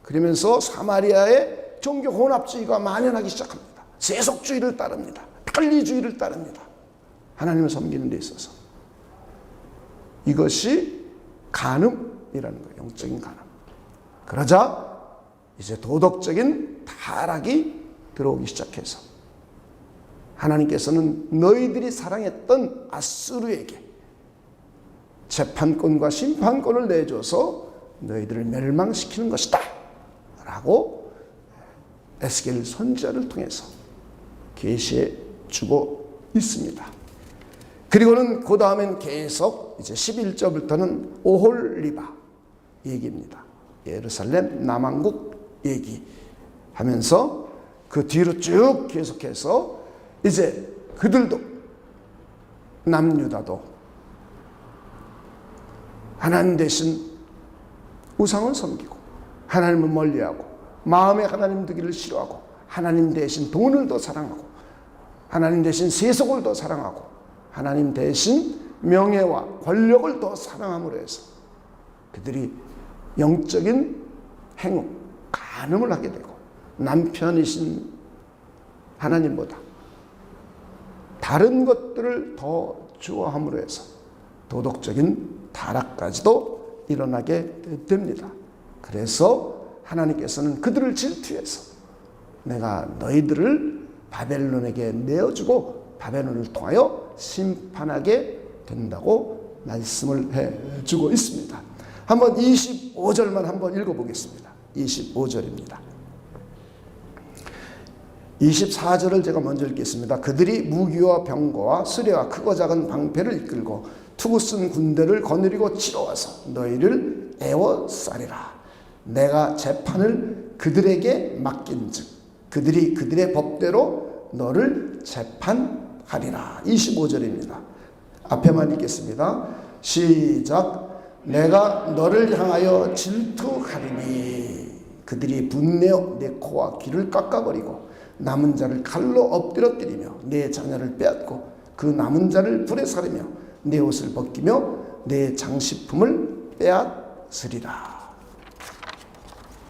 그러면서 사마리아의 종교 혼합주의가 만연하기 시작합니다. 세속주의를 따릅니다. 편리주의를 따릅니다. 하나님을 섬기는 데 있어서. 이것이 간음이라는 거예요. 영적인 간음. 그러자 이제 도덕적인 타락이 들어오기 시작해서 하나님께서는 너희들이 사랑했던 아수르에게 재판권과 심판권을 내줘서 너희들을 멸망시키는 것이다 라고 에스겔 선지자를 통해서 계시해 주고 있습니다. 그리고는 그 다음엔 계속 이제 11절부터는 오홀리바 얘기입니다. 예루살렘 남왕국 얘기하면서 그 뒤로 쭉 계속해서 이제 그들도 남유다도 하나님 대신 우상을 섬기고 하나님을 멀리하고 마음에 하나님 두기를 싫어하고 하나님 대신 돈을 더 사랑하고 하나님 대신 세속을 더 사랑하고 하나님 대신 명예와 권력을 더 사랑함으로 해서 그들이 영적인 행운, 간음을 하게 되고 남편이신 하나님보다 다른 것들을 더 좋아함으로 해서 도덕적인 타락까지도 일어나게 됩니다. 그래서 하나님께서는 그들을 질투해서 내가 너희들을 바벨론에게 내어주고 바벨론을 통하여 심판하게 된다고 말씀을 해주고 있습니다. 한번 25절만 한번 읽어보겠습니다. 25절입니다. 24절을 제가 먼저 읽겠습니다. 그들이 무기와 병거와 수레와 크고 작은 방패를 이끌고 투구 쓴 군대를 거느리고 치러와서 너희를 애워싸리라. 내가 재판을 그들에게 맡긴즉 그들이 그들의 법대로 너를 재판하리라. 25절입니다. 앞에만 읽겠습니다. 시작. 내가 너를 향하여 질투하리니 그들이 분내어 내 코와 귀를 깎아버리고 남은 자를 칼로 엎드려 때리며 내 자녀를 빼앗고 그 남은 자를 불에 사르며 내 옷을 벗기며 내 장식품을 빼앗으리라.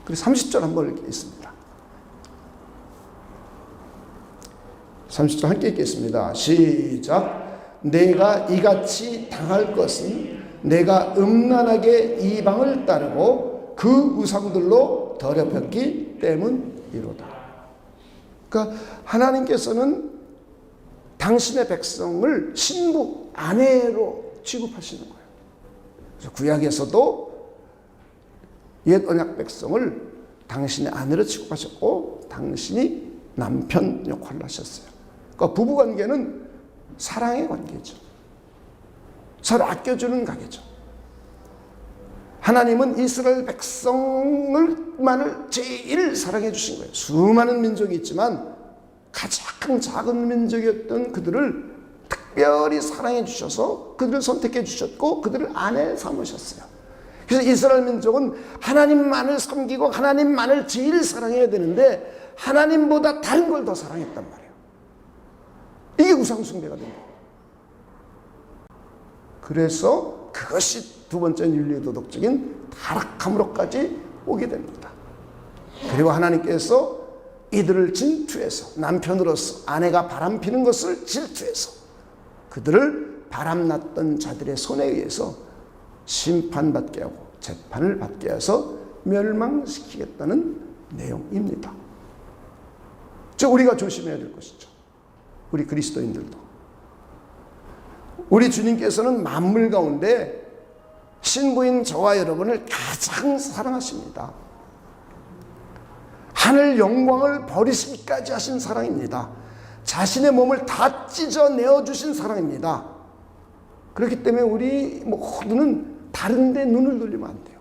그리고 30절 한번 읽겠습니다. 30절 함께 읽겠습니다. 시작. 내가 이같이 당할 것은 내가 음란하게 이방을 따르고 그 우상들로 더럽혔기 때문이로다. 그러니까 하나님께서는 당신의 백성을 신부, 아내로 취급하시는 거예요. 그래서 구약에서도 옛 언약 백성을 당신의 아내로 취급하셨고 당신이 남편 역할을 하셨어요. 그러니까 부부관계는 사랑의 관계죠. 서로 아껴주는 관계죠. 하나님은 이스라엘 백성을만을 제일 사랑해 주신 거예요. 수많은 민족이 있지만 가장 작은 민족이었던 그들을 특별히 사랑해 주셔서 그들을 선택해 주셨고 그들을 아내 삼으셨어요. 그래서 이스라엘 민족은 하나님만을 섬기고 하나님만을 제일 사랑해야 되는데 하나님보다 다른 걸 더 사랑했단 말이에요. 이게 우상숭배가 된 거예요. 그래서 그것이 두 번째 윤리도덕적인 타락함으로까지 오게 됩니다. 그리고 하나님께서 이들을 질투해서 남편으로서 아내가 바람피는 것을 질투해서 그들을 바람났던 자들의 손에 의해서 심판받게 하고 재판을 받게 해서 멸망시키겠다는 내용입니다. 즉 우리가 조심해야 될 것이죠. 우리 그리스도인들도. 우리 주님께서는 만물 가운데 신부인 저와 여러분을 가장 사랑하십니다. 하늘 영광을 버리시기까지 하신 사랑입니다. 자신의 몸을 다 찢어내어 주신 사랑입니다. 그렇기 때문에 우리 모두는 다른 데 눈을 돌리면 안 돼요.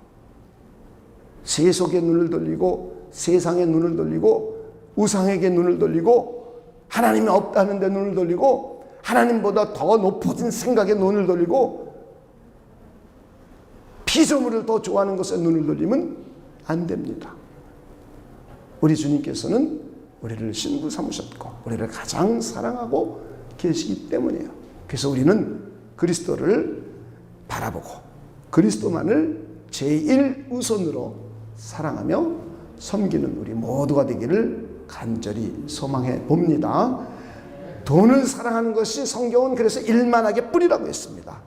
세속에 눈을 돌리고 세상에 눈을 돌리고 우상에게 눈을 돌리고 하나님이 없다는 데 눈을 돌리고 하나님보다 더 높아진 생각에 눈을 돌리고 피조물을 더 좋아하는 것에 눈을 돌리면 안 됩니다. 우리 주님께서는 우리를 신부 삼으셨고 우리를 가장 사랑하고 계시기 때문이에요. 그래서 우리는 그리스도를 바라보고 그리스도만을 제일 우선으로 사랑하며 섬기는 우리 모두가 되기를 간절히 소망해 봅니다. 돈을 사랑하는 것이 성경은 그래서 일만하게 뿌리라고 했습니다.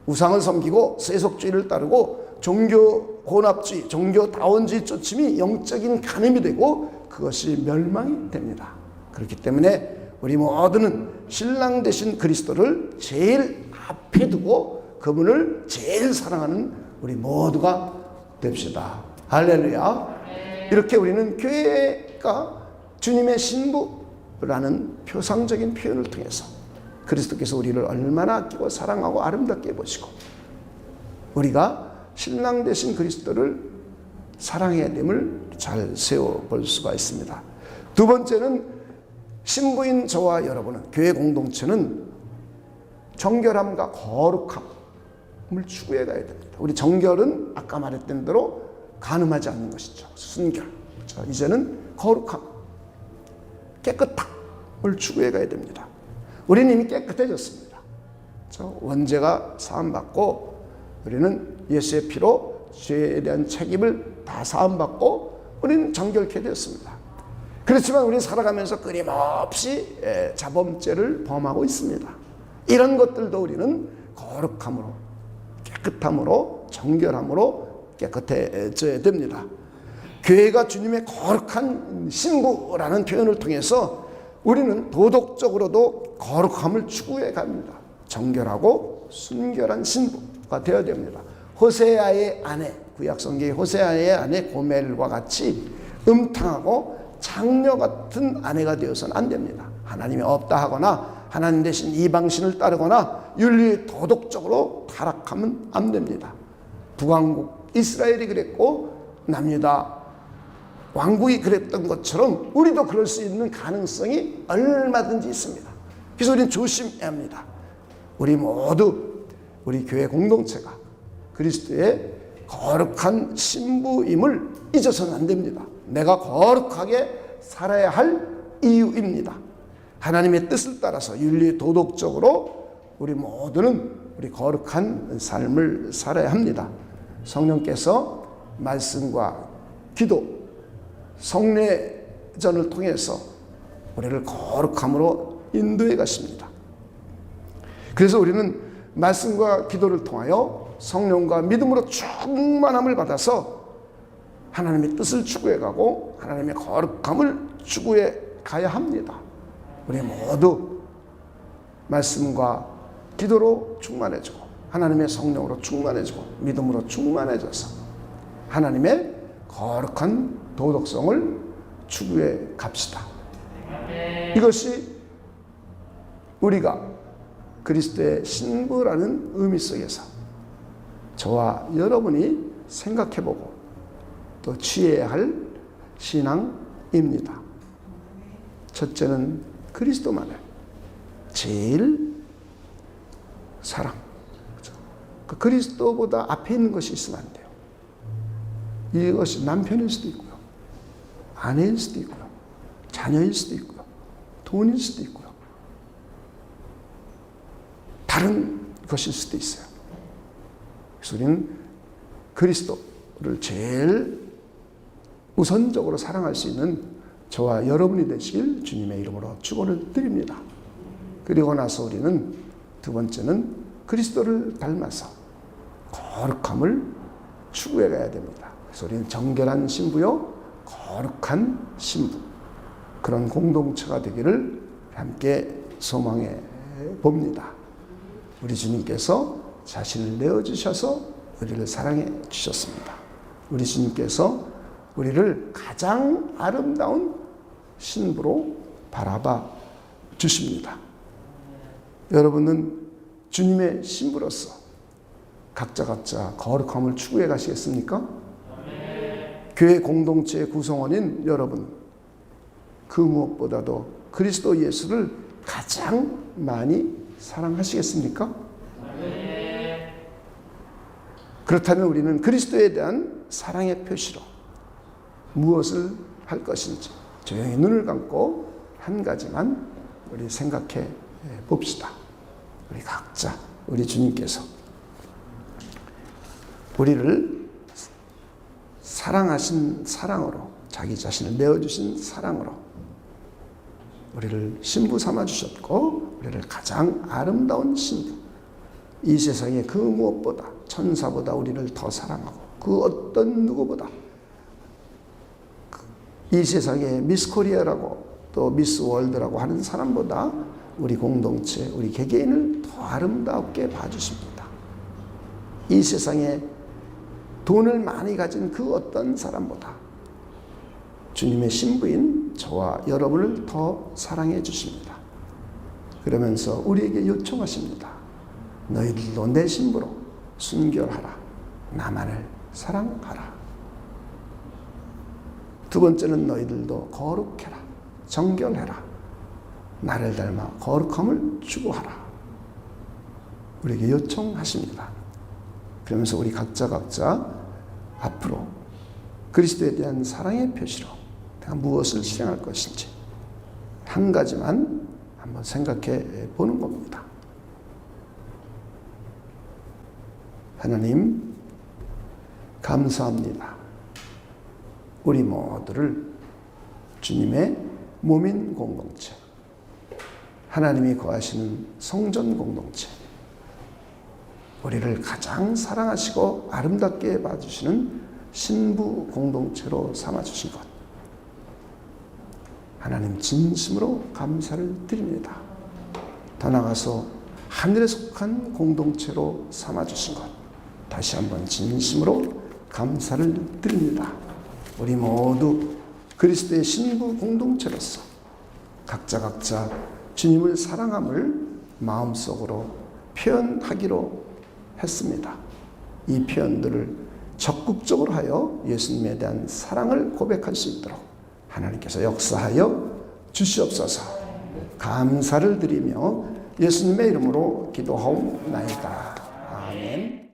우상을 섬기고 세속주의를 따르고 종교 혼합주의, 종교 다원주의 쫓음이 영적인 간음이 되고 그것이 멸망이 됩니다. 그렇기 때문에 우리 모두는 신랑 되신 그리스도를 제일 앞에 두고 그분을 제일 사랑하는 우리 모두가 됩시다. 할렐루야. 이렇게 우리는 교회가 주님의 신부라는 표상적인 표현을 통해서 그리스도께서 우리를 얼마나 아끼고 사랑하고 아름답게 보시고 우리가 신랑 되신 그리스도를 사랑해야 됨을 잘 세워볼 수가 있습니다. 두 번째는 신부인 저와 여러분은 교회 공동체는 정결함과 거룩함을 추구해 가야 됩니다. 우리 정결은 아까 말했던 대로 간음하지 않는 것이죠. 순결. 자, 이제는 거룩함, 깨끗함을 추구해 가야 됩니다. 우리는 이미 깨끗해졌습니다. 자, 원죄가 사함받고 우리는 예수의 피로 죄에 대한 책임을 다 사함받고 우리는 정결케 되었습니다. 그렇지만 우리는 살아가면서 끊임없이 자범죄를 범하고 있습니다. 이런 것들도 우리는 거룩함으로, 깨끗함으로, 정결함으로 깨끗해져야 됩니다. 교회가 주님의 거룩한 신부라는 표현을 통해서 우리는 도덕적으로도 거룩함을 추구해 갑니다. 정결하고 순결한 신부가 되어야 됩니다. 호세아의 아내, 구약성경의 호세아의 아내 고멜과 같이 음탕하고 장녀 같은 아내가 되어서는 안 됩니다. 하나님이 없다 하거나 하나님 대신 이방신을 따르거나 윤리 도덕적으로 타락하면 안 됩니다. 북왕국 이스라엘이 그랬고 남유다 왕국이 그랬던 것처럼 우리도 그럴 수 있는 가능성이 얼마든지 있습니다. 그래서 우리는 조심해야 합니다. 우리 모두 우리 교회 공동체가 그리스도의 거룩한 신부임을 잊어서는 안 됩니다. 내가 거룩하게 살아야 할 이유입니다. 하나님의 뜻을 따라서 윤리 도덕적으로 우리 모두는 우리 거룩한 삶을 살아야 합니다. 성령께서 말씀과 기도, 성례전을 통해서 우리를 거룩함으로 인도해 가십니다. 그래서 우리는 말씀과 기도를 통하여 성령과 믿음으로 충만함을 받아서 하나님의 뜻을 추구해 가고 하나님의 거룩함을 추구해 가야 합니다. 우리 모두 말씀과 기도로 충만해지고 하나님의 성령으로 충만해지고 믿음으로 충만해져서 하나님의 거룩한 도덕성을 추구해 갑시다. 이것이 우리가 그리스도의 신부라는 의미 속에서 저와 여러분이 생각해보고 또 취해야 할 신앙입니다. 첫째는 그리스도만을 제일 사랑. 그 그리스도보다 앞에 있는 것이 있으면 안 돼요. 이것이 남편일 수도 있고요, 아내일 수도 있고요, 자녀일 수도 있고요, 돈일 수도 있고요, 다른 것일 수도 있어요. 그래서 우리는 그리스도를 제일 우선적으로 사랑할 수 있는 저와 여러분이 되시길 주님의 이름으로 축원을 드립니다. 그리고 나서 우리는 두 번째는 그리스도를 닮아서 거룩함을 추구해 가야 됩니다. 그래서 우리는 정결한 신부요, 거룩한 신부, 그런 공동체가 되기를 함께 소망해 봅니다. 우리 주님께서 자신을 내어주셔서 우리를 사랑해 주셨습니다. 우리 주님께서 우리를 가장 아름다운 신부로 바라봐 주십니다. 여러분은 주님의 신부로서 각자 거룩함을 추구해 가시겠습니까? 교회 공동체의 구성원인 여러분, 그 무엇보다도 그리스도 예수를 가장 많이 사랑하시겠습니까? 그렇다면 우리는 그리스도에 대한 사랑의 표시로 무엇을 할 것인지 조용히 눈을 감고 한 가지만 우리 생각해 봅시다. 우리 각자, 우리 주님께서 우리를 사랑하신 사랑으로, 자기 자신을 내어주신 사랑으로 우리를 신부 삼아주셨고 우리를 가장 아름다운 신부, 이 세상에 그 무엇보다 천사보다 우리를 더 사랑하고 그 어떤 누구보다 이 세상에 미스 코리아라고 또 미스 월드라고 하는 사람보다 우리 공동체, 우리 개개인을 더 아름답게 봐주십니다. 이 세상에 돈을 많이 가진 그 어떤 사람보다 주님의 신부인 저와 여러분을 더 사랑해 주십니다. 그러면서 우리에게 요청하십니다. 너희들도 내 신부로 순결하라. 나만을 사랑하라. 두 번째는 너희들도 거룩해라. 정결해라. 나를 닮아 거룩함을 추구하라. 우리에게 요청하십니다. 그러면서 우리 각자 앞으로 그리스도에 대한 사랑의 표시로 내가 무엇을 실행할 것인지 한 가지만 한번 생각해 보는 겁니다. 하나님, 감사합니다. 우리 모두를 주님의 몸인 공동체, 하나님이 거하시는 성전 공동체, 우리를 가장 사랑하시고 아름답게 봐주시는 신부 공동체로 삼아주신 것, 하나님 진심으로 감사를 드립니다. 더 나아가서 하늘에 속한 공동체로 삼아주신 것, 다시 한번 진심으로 감사를 드립니다. 우리 모두 그리스도의 신부 공동체로서 각자 주님을 사랑함을 마음속으로 표현하기로 했습니다. 이 표현들을 적극적으로 하여 예수님에 대한 사랑을 고백할 수 있도록 하나님께서 역사하여 주시옵소서. 감사를 드리며 예수님의 이름으로 기도하옵나이다. 아멘.